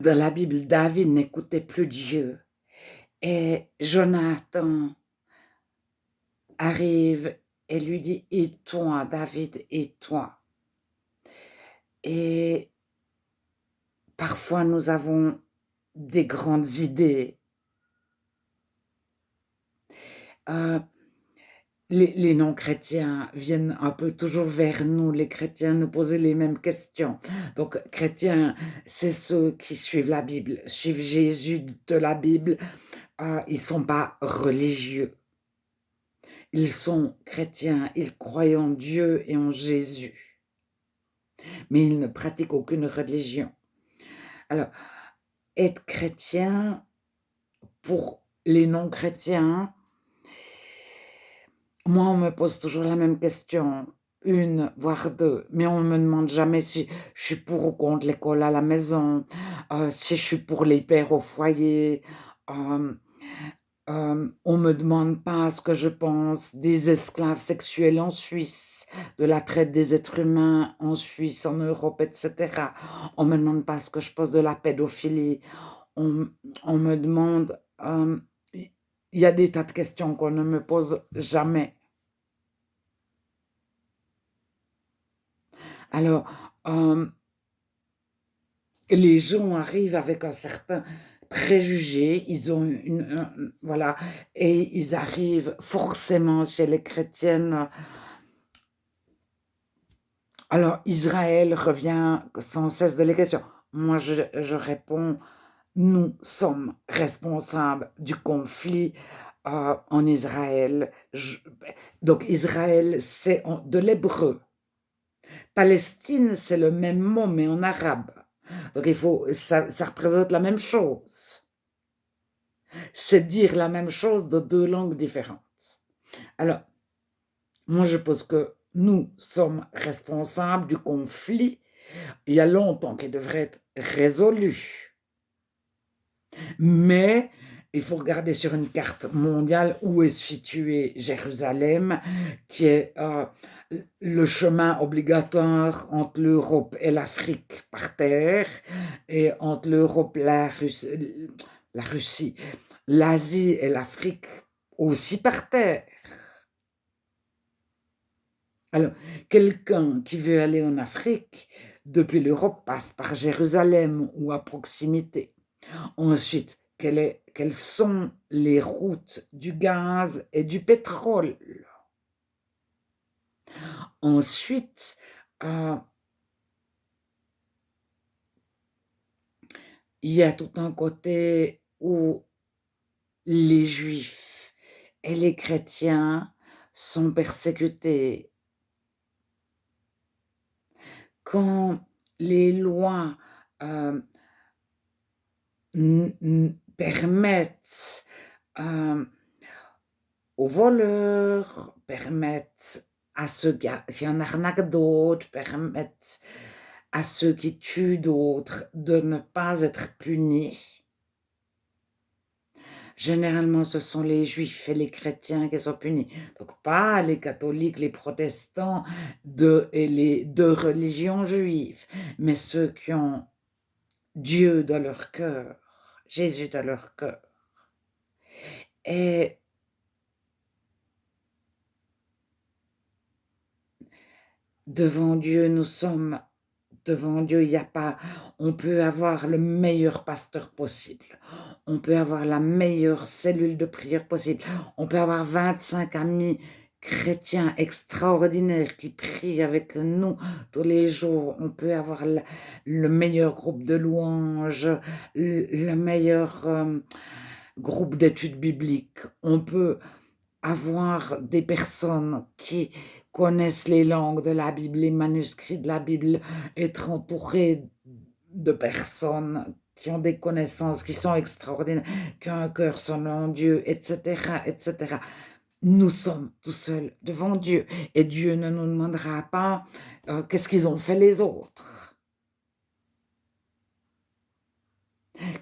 Dans la Bible, David n'écoutait plus Dieu et Jonathan arrive et lui dit: «Et toi, David, et toi?» Et parfois, nous avons des grandes idées. Heu, les non-chrétiens viennent un peu toujours vers nous, les chrétiens, nous poser les mêmes questions. Donc chrétiens, c'est ceux qui suivent la Bible, suivent Jésus de la Bible, ils sont pas religieux. Ils sont chrétiens, ils croient en Dieu et en Jésus, mais ils ne pratiquent aucune religion. Alors, être chrétien, pour les non-chrétiens, moi, on me pose toujours la même question, une voire 2, mais on me demande jamais si je suis pour ou contre l'école à la maison, si je suis pour les pères au foyer, hem on me demande pas ce que je pense des esclaves sexuels en Suisse, de la traite des êtres humains en Suisse, en Europe et cetera. On me demande pas ce que je pense de la pédophilie. On on me demande, il y a des tas de questions qu'on ne me pose jamais. Alors, hem, les gens arrivent avec un certain préjugé, ils ont une un voilà et ils arrivent forcément chez les chrétiennes. Alors Israël revient sans cesse de les questions. Moi, je réponds: «Nous sommes responsables du conflit, en Israël». Donc Israël, c'est en de l'hébreu. Palestine, c'est le même mot, mais en arabe. Donc il faut ça représente la même chose. C'est dire la même chose de 2 langues différentes. Alors, moi, je pense que nous sommes responsables du conflit. Il y a longtemps qu'il devrait être résolu. Mais il faut regarder sur une carte mondiale où est située Jérusalem, qui est, le chemin obligatoire entre l'Europe et l'Afrique par terre et entre l'Europe, la Russie, l'Asie et l'Afrique aussi par terre. Alors, quelqu'un qui veut aller en Afrique, depuis l'Europe, passe par Jérusalem ou à proximité. Ensuite, quelles sont les routes du gaz et du pétrole? Ensuite, heu, il y a tout un côté où les juifs et les chrétiens sont persécutés. Quand les lois, heu, permettent, hem aux voleurs, permettent à ceux qui en arnaquent d'autres, permettent à ceux qui tuent d'autres de ne pas être punis. Généralement, ce sont les juifs et les chrétiens qui sont punis, donc pas les catholiques, les protestants et les 2 religions juives, mais ceux qui ont Dieu dans leur cœur, Jésus dans leur cœur et devant Dieu, nous sommes devant Dieu, il y a pas on peut avoir le meilleur pasteur possible, on peut avoir la meilleure cellule de prière possible, on peut avoir 25 amis chrétiens extraordinaires qui prient avec nous tous les jours, on peut avoir le meilleur groupe de louanges, le meilleur, groupe d'études bibliques. On peut avoir des personnes qui connaissent les langues de la Bible, les manuscrits de la Bible, être entouré de personnes qui ont des connaissances qui sont extraordinaires, qui ont un cœur selon Dieu, et cetera, et cetera. Nous sommes tout seuls devant Dieu et Dieu ne nous demandera pas, qu'est-ce qu'ils ont fait les autres?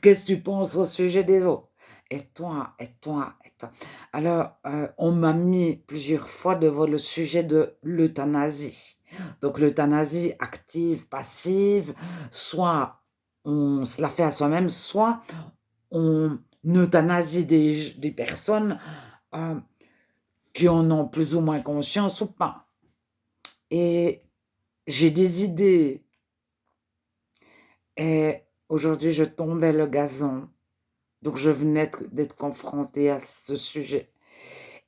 Qu'est-ce que tu penses au sujet des autres? Et toi, et toi, et toi. Alors, on m'a mis plusieurs fois devant le sujet de l'euthanasie. Donc l'euthanasie active, passive, soit on se la fait à soi-même, soit on euthanasie des personnes qui en ont plus ou moins conscience ou pas. Et j'ai des idées. Et aujourd'hui, je tombais le gazon. Donc, je venais d'être confrontée à ce sujet.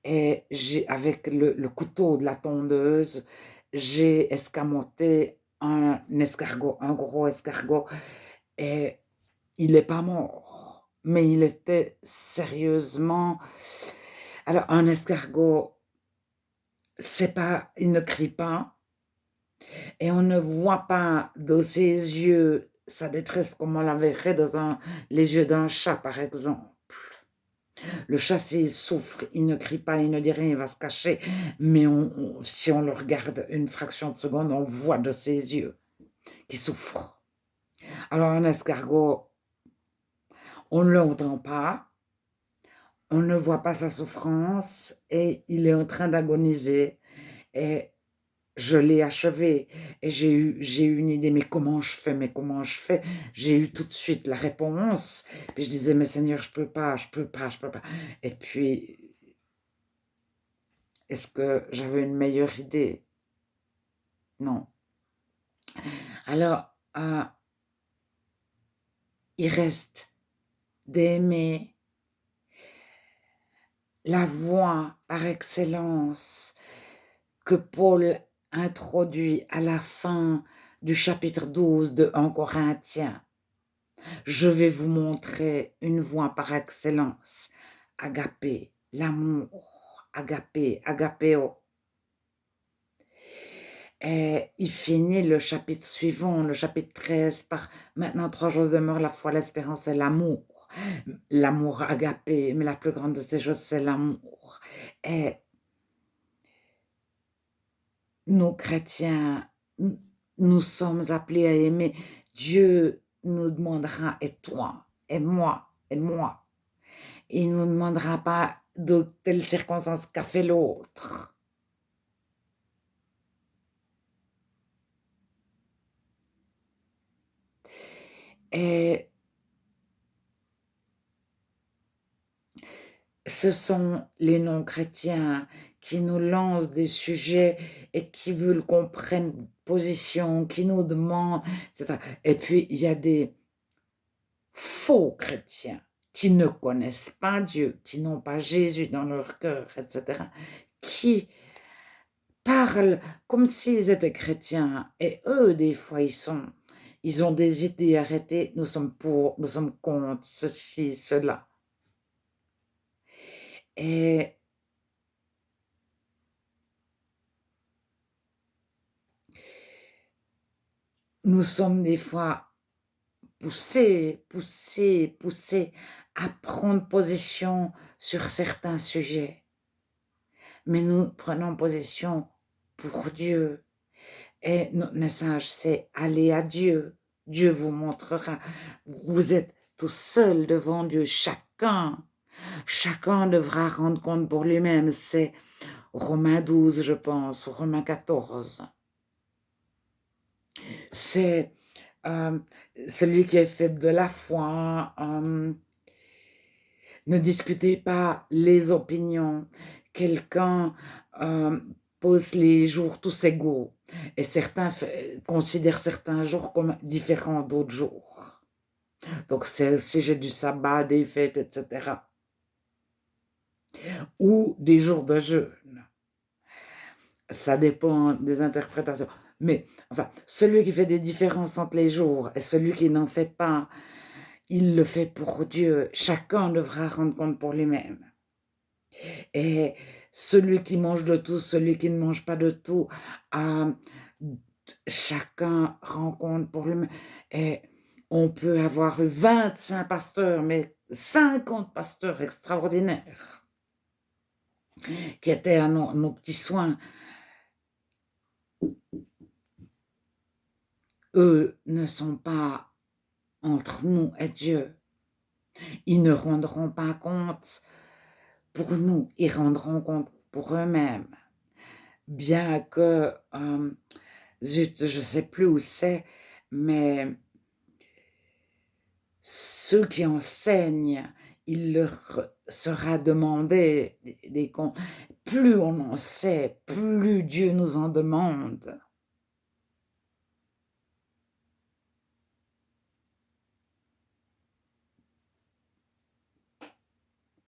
Et avec le couteau de la tondeuse, j'ai escamoté un escargot, un gros escargot. Et il n'est pas mort, mais il était sérieusement... Alors, un escargot, c'est pas, il ne crie pas, et on ne voit pas dans ses yeux sa détresse comme on la verrait dans les yeux d'un chat, par exemple. Le chat, s'il souffre, il ne crie pas, il ne dit rien, il va se cacher, mais si on le regarde une fraction de seconde, on voit de ses yeux qu'il souffre. Alors, un escargot, on ne l'entend pas, on ne voit pas sa souffrance, et il est en train d'agoniser, et je l'ai achevé, et j'ai eu une idée, mais comment je fais, mais comment je fais? J'ai eu tout de suite la réponse, puis je disais, mais Seigneur, je peux pas, je peux pas, je peux pas. Et puis, est-ce que j'avais une meilleure idée? Non. Alors, il reste d'aimer la voie par excellence que Paul introduit à la fin du chapitre 12 de 1 Corinthiens. Je vais vous montrer une voie par excellence. Agapé, l'amour, agapé, agapéo. Et il finit le chapitre suivant, le chapitre 13, par maintenant 3 choses demeurent, la foi, l'espérance et l'amour. L'amour agapé, mais la plus grande de ces choses, c'est l'amour. Et nous, chrétiens, nous sommes appelés à aimer. Dieu nous demandera, et toi, et moi, et moi. Il ne nous demandera pas de telles circonstances qu'a fait l'autre. Et ce sont les non-chrétiens qui nous lancent des sujets et qui veulent qu'on prenne position, qui nous demandent, etc. Et puis, il y a des faux chrétiens qui ne connaissent pas Dieu, qui n'ont pas Jésus dans leur cœur, etc., qui parlent comme s'ils étaient chrétiens. Et eux, des fois, ils ont des idées arrêtées. Nous sommes pour, nous sommes contre, ceci, cela. Et nous sommes des fois poussés à prendre position sur certains sujets. Mais nous prenons position pour Dieu. Et notre message, c'est aller à Dieu. Dieu vous montrera. Vous êtes tout seul devant Dieu. Chacun devra rendre compte pour lui-même. C'est Romains 12, je pense, ou Romains 14. C'est celui qui est faible de la foi. Ne discutez pas les opinions. Quelqu'un pose les jours tous égaux et certains considèrent certains jours comme différents d'autres jours. Donc, c'est le sujet du sabbat, des fêtes, etc. Ou des jours de jeûne. Ça dépend des interprétations. Mais, enfin, celui qui fait des différences entre les jours et celui qui n'en fait pas, il le fait pour Dieu. Chacun devra rendre compte pour lui-même. Et celui qui mange de tout, celui qui ne mange pas de tout, chacun rend compte pour lui-même. Et on peut avoir eu 25 pasteurs, mais 50 pasteurs extraordinaires qui étaient à nos petits soins. Eux ne sont pas entre nous et Dieu. Ils ne rendront pas compte pour nous, ils rendront compte pour eux-mêmes. Bien que, zut, je ne sais plus où c'est, mais Ceux qui enseignent, il leur sera demandé des comptes. Plus on en sait, plus Dieu nous en demande.